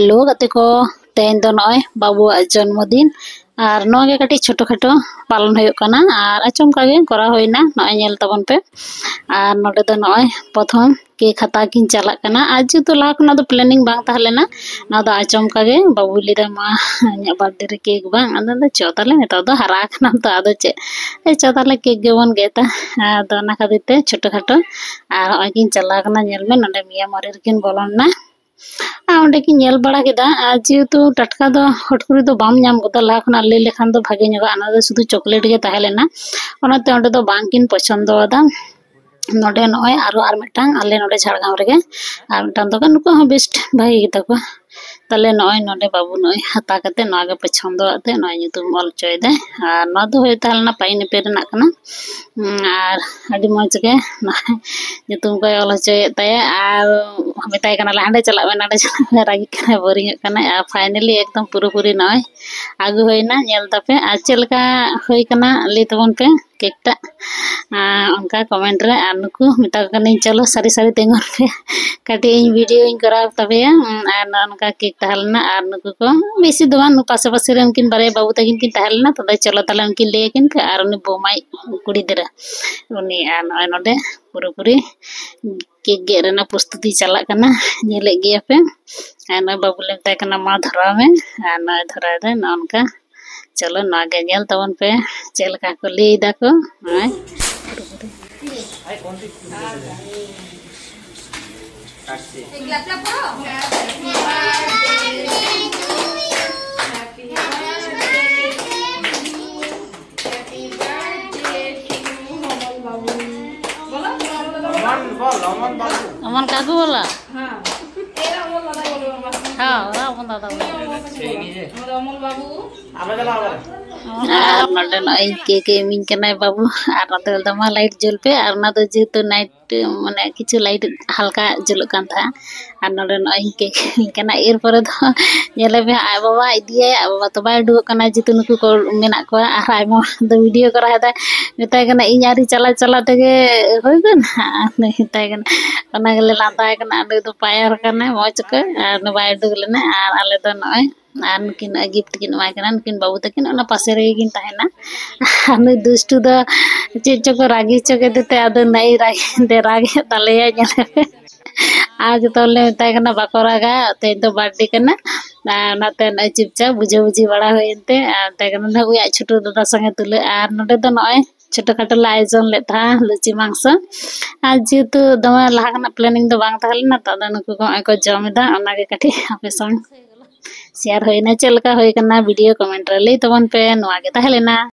लोग आते को तेन दो नय बाबू जन्मदिन और नोगे कटी छोटो खाटो पालन होयो कना और अचम कागे करा होइना नय नेल तबन पे और नोडे दो नय प्रथम केक हता किन चला कना आज तो लाख ना तो प्लानिंग बांग ताहलेना ना दो अचम कागे बाबू लिदा मा न्या बर्थडे रे केक बांग आदो चोताले नेता दो हरा कना तो आदो चे चोताले केक गेवन गेता आदो ना खादिते छोटो खाटो और अय किन चला कना नेल में नोडे मिया मरे किन बोलना अंडे की नेल बड़ा केदा जेहेतु टटका दो हटकुरी दो बाम नाम गोदा लाखना ले लेखान दो भागे नगा अना दो शुधु चॉकलेट गे ताहेलेना ओनाते अंडे दो बांकिन पसंदो आदा नोडे नय आरो आर मिटांग आले नोडे झाड़गांव रेगे आर मिटांग दो नुको ह बेस्ट भाई गे ताको तले नय नोडे बाबू नय हता कते नगे पसंदो आते नय नितुम ऑल चोय दे आर न दो होय तालना पाइन पे रना कना आर अडी मज गे नितुम को ऑल चोय ताय आर मेताय कना लांडे चला में नाडे चला रागी कना बोरिंग कना आ फाइनली एकदम पूरी नय आगु होइना नेल तापे आ चलका होय कना ले तबन पे केकटा उनका कमेंट रे आर नुकु मेता कने चलो सारी सारी तेंगन पे काटी इन वीडियो इन करा तबे आर उनका केक तहलना आर नुकु को बेसी दोवान पासे पासे रे उनकिन बारे बाबू तकिन किन तहलना तबे चलो तले उनकिन ले किन के आर उनी बोमाई कुड़ी देरा उनी आर नय नोडे पूरी केक गे रेना प्रस्तुति चला कना नेले गे पे आर नय बाबू ले ताय कना मा धरा में आर नय धरा दे न उनका चलो नागे नेल तबन पे चलका को ले दा को हाय अमन काकू बोला हाँ राम दादा अमन बाबू आर नडे नय केक एमिंग कनाय बाबू आर नते दमा लाइट जल पे आर ना दो जेतु नाइट माने किछु लाइट हल्का जल कान था आर नडे नय केक कना एर पर दो नेले बे आ बाबा इदिए आ बाबा तो बाय डु कना जेतु नुकु को मेना को आर आइमो दो वीडियो करा है मेताय कना इनारी चला चला तगे होय गन मेताय कना कना गेले लाताय कना आडे तो पायर कना मौज के आर बाय डु लेना आर आले तो नय आर नुकिन गिफ्ट किन माय कना नुकिन बाबू तकिन ओना पासे रे किन ताहेना आनु दुष्टु द चेचो को रागी चके देते आदो नई रागी दे रागे तले नेले आज तोले मेताय कना बाको रागा ते तो बर्थडे कना नाते नय चिपचा बुझे बुझी बड़ा होइनते ते कना न उया छोटो दादा संगे तुले आर नडे तो नय छोटो खाटो आयोजन ले था लुची मांस आज जेतु दमा लाहना प्लानिंग दो बांग ताहलेना तदा नुकु को जमदा ओनागे काठी आपे संग शेयर होइना चलका होय कना वीडियो कमेंट रे ले तबन पे नवा गे ताहलेना।